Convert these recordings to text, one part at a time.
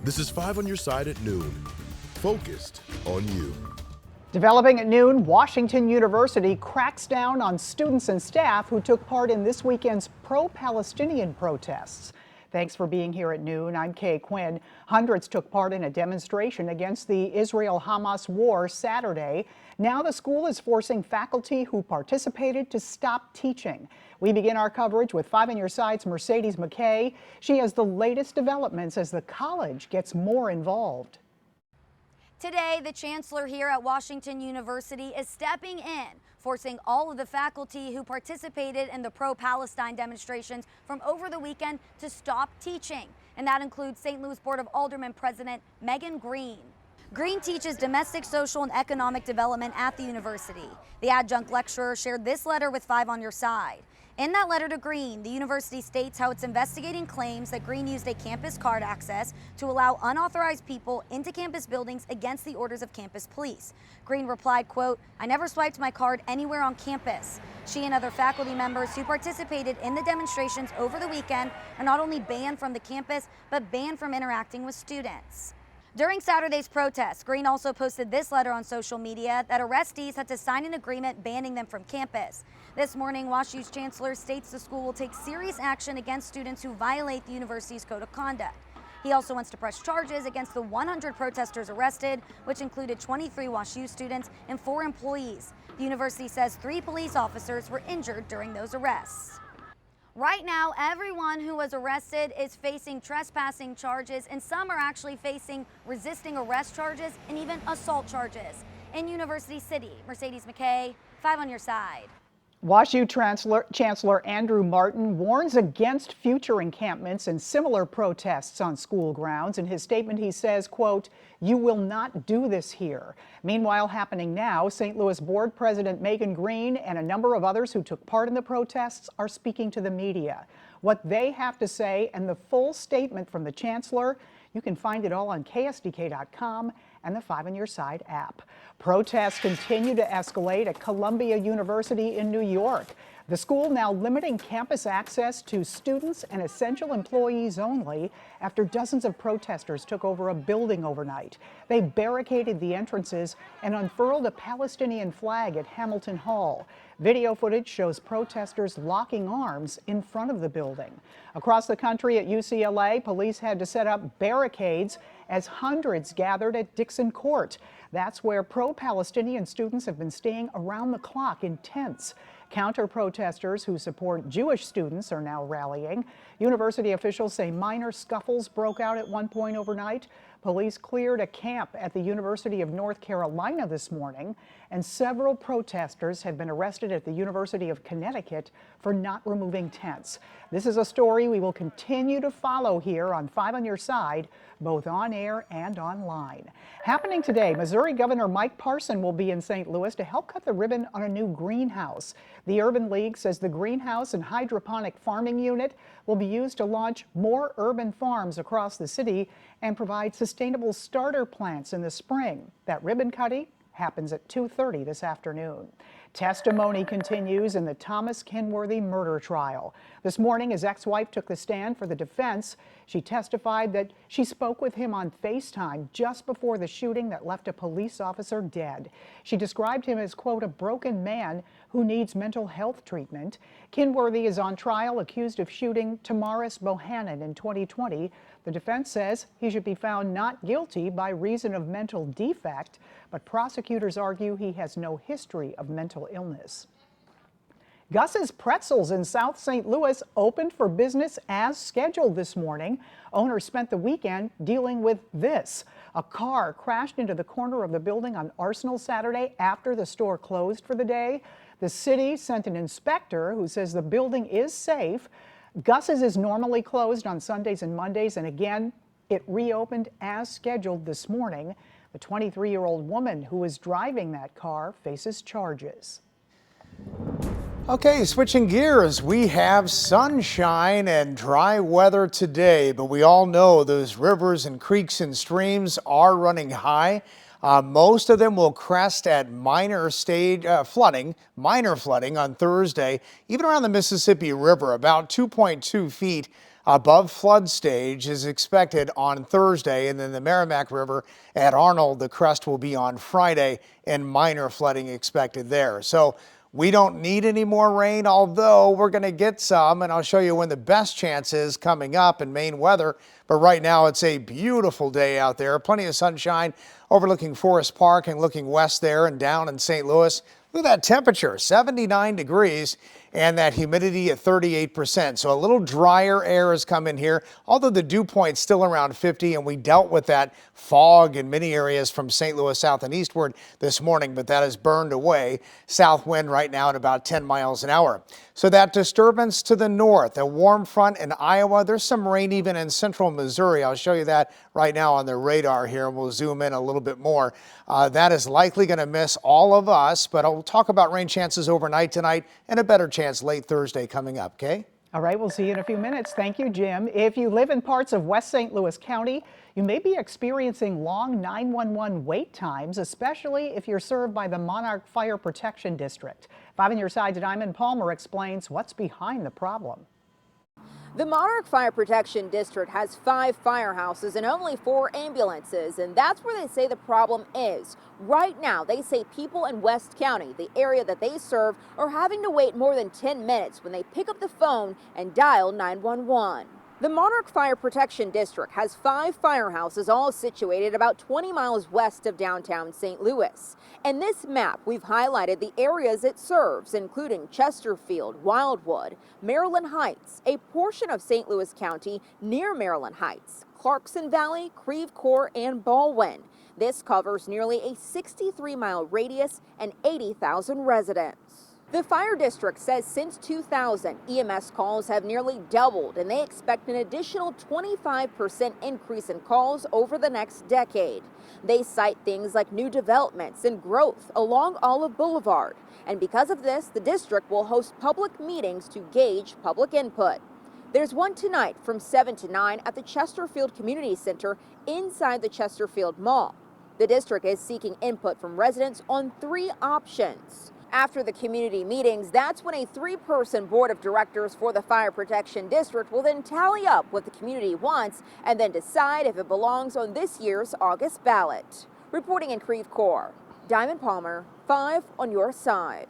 This is 5 on your side at noon. Focused on you. Developing at noon, Washington University cracks down on students and staff who took part in this weekend's pro-Palestinian protests. Thanks for being here at noon. I'm Kay Quinn. Hundreds took part in a demonstration against the Israel-Hamas war Saturday. Now the school is forcing faculty who participated to stop teaching. We begin our coverage with 5 on your side's Mercedes McKay. She has the latest developments as the college gets more involved. Today, the chancellor here at Washington University is stepping in, forcing all of the faculty who participated in the pro-Palestine demonstrations from over the weekend to stop teaching. And that includes St. Louis Board of Aldermen President Megan Green. Green teaches domestic, social, and economic development at the university. The adjunct lecturer shared this letter with 5 on your side. In that letter to Green, the university states how it's investigating claims that Green used a campus card access to allow unauthorized people into campus buildings against the orders of campus police. Green replied, quote, "I never swiped my card anywhere on campus." She and other faculty members who participated in the demonstrations over the weekend are not only banned from the campus, but banned from interacting with students. During Saturday's protests, Green also posted this letter on social media that arrestees had to sign an agreement banning them from campus. This morning, WashU's chancellor states the school will take serious action against students who violate the university's code of conduct. He also wants to press charges against the 100 protesters arrested, which included 23 WashU students and 4 employees. The university says 3 police officers were injured during those arrests. Right now, everyone who was arrested is facing trespassing charges, and some are actually facing resisting arrest charges and even assault charges. In University City, Mercedes McKay, 5 on your side. WashU Chancellor Andrew Martin warns against future encampments and similar protests on school grounds. In his statement, he says, quote, "You will not do this here." Meanwhile, happening now, St. Louis Board President Megan Green and a number of others who took part in the protests are speaking to the media. What they have to say and the full statement from the chancellor, you can find it all on KSDK.com and the 5 on your side app. Protests continue to escalate at Columbia University in New York. The school now limiting campus access to students and essential employees only after dozens of protesters took over a building overnight. They barricaded the entrances and unfurled a Palestinian flag at Hamilton Hall. Video footage shows protesters locking arms in front of the building. Across the country at UCLA, police had to set up barricades as hundreds gathered at Dixon Court. That's where pro-Palestinian students have been staying around the clock in tents. Counter-protesters who support Jewish students are now rallying. University officials say minor scuffles broke out at one point overnight. Police cleared a camp at the University of North Carolina this morning, and several protesters have been arrested at the University of Connecticut for not removing tents. This is a story we will continue to follow here on 5 on your side, both on air and online. Happening today, Missouri Governor Mike Parson will be in St. Louis to help cut the ribbon on a new greenhouse. The Urban League says the greenhouse and hydroponic farming unit will be used to launch more urban farms across the city and provide sustainable starter plants in the spring. That ribbon cutting happens at 2:30 this afternoon. Testimony continues in the Thomas Kenworthy murder trial. This morning, his ex-wife took the stand for the defense. She testified that she spoke with him on FaceTime just before the shooting that left a police officer dead. She described him as, quote, "a broken man who needs mental health treatment." Kenworthy is on trial accused of shooting Tamaris Bohannon in 2020. The defense says he should be found not guilty by reason of mental defect, but prosecutors argue he has no history of mental illness. Gus's Pretzels in South St. Louis opened for business as scheduled this morning. Owners spent the weekend dealing with this. A car crashed into the corner of the building on Arsenal Saturday after the store closed for the day. The city sent an inspector who says the building is safe. Gus's is normally closed on Sundays and Mondays, and again, it reopened as scheduled this morning. The 23-year-old woman who was driving that car faces charges. Okay, switching gears, we have sunshine and dry weather today, but we all know those rivers and creeks and streams are running high. Most of them will crest at minor flooding on Thursday, even around the Mississippi River, about 2.2 feet above flood stage is expected on Thursday, and then the Merrimack River at Arnold, the crest will be on Friday, and minor flooding expected there. So we don't need any more rain, although we're going to get some, and I'll show you when the best chance is coming up in Maine weather. But right now it's a beautiful day out there. Plenty of sunshine overlooking Forest Park and looking west there and down in St. Louis. Look at that temperature, 79 degrees, and that humidity at 38%. So a little drier air has come in here, although the dew point's still around 50, and we dealt with that fog in many areas from St. Louis south and eastward this morning, but that has burned away. South wind right now at about 10 miles an hour. So that disturbance to the north, a warm front in Iowa. There's some rain even in central Missouri. I'll show you that right now on the radar here, and we'll zoom in a little bit more. That is likely going to miss all of us, but I'll talk about rain chances overnight tonight and a better chance late Thursday coming up, okay? All right, we'll see you in a few minutes. Thank you, Jim. If you live in parts of West St. Louis County, you may be experiencing long 911 wait times, especially if you're served by the Monarch Fire Protection District. 5 on your side, Diamond Palmer explains what's behind the problem. The Monarch Fire Protection District has 5 firehouses and only 4 ambulances, and that's where they say the problem is. Right now, they say people in West County, the area that they serve, are having to wait more than 10 minutes when they pick up the phone and dial 911. The Monarch Fire Protection District has 5 firehouses all situated about 20 miles west of downtown St. Louis. In this map, we've highlighted the areas it serves, including Chesterfield, Wildwood, Maryland Heights, a portion of St. Louis County near Maryland Heights, Clarkson Valley, Creve Coeur, and Baldwin. This covers nearly a 63-mile radius and 80,000 residents. The fire district says since 2000, EMS calls have nearly doubled, and they expect an additional 25% increase in calls over the next decade. They cite things like new developments and growth along Olive Boulevard, and because of this, the district will host public meetings to gauge public input. There's one tonight from 7 to 9 at the Chesterfield Community Center inside the Chesterfield Mall. The district is seeking input from residents on 3 options. After the community meetings, that's when a 3-person board of directors for the Fire Protection District will then tally up what the community wants and then decide if it belongs on this year's August ballot. Reporting in Creve Coeur, Diamond Palmer, 5 on your side.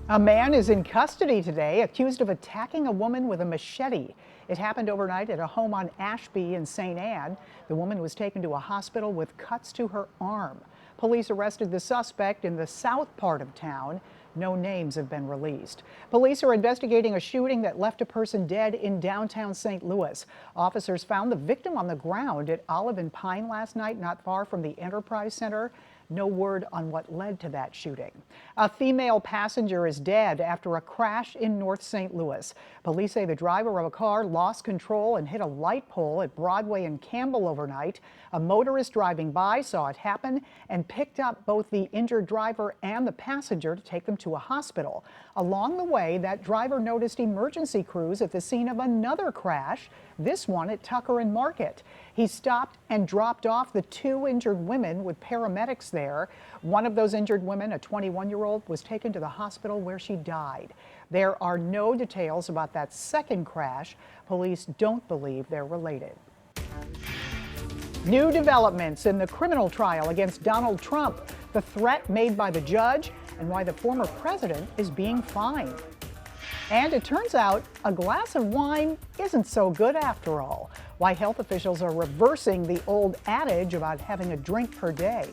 A man is in custody today accused of attacking a woman with a machete. It happened overnight at a home on Ashby in St. Anne. The woman was taken to a hospital with cuts to her arm. Police arrested the suspect in the south part of town. No names have been released. Police are investigating a shooting that left a person dead in downtown St. Louis. Officers found the victim on the ground at Olive and Pine last night, not far from the Enterprise Center. No word on what led to that shooting. A female passenger is dead after a crash in North St. Louis. Police say the driver of a car lost control and hit a light pole at Broadway and Campbell overnight. A motorist driving by saw it happen and picked up both the injured driver and the passenger to take them to a hospital. Along the way, that driver noticed emergency crews at the scene of another crash, this one at Tucker and Market. He stopped and dropped off the 2 injured women with paramedics there. One of those injured women, a 21-year-old, was taken to the hospital where she died. There are no details about that second crash. Police don't believe they're related. New developments in the criminal trial against Donald Trump, the threat made by the judge, and why the former president is being fined. And it turns out a glass of wine isn't so good after all. Why health officials are reversing the old adage about having a drink per day.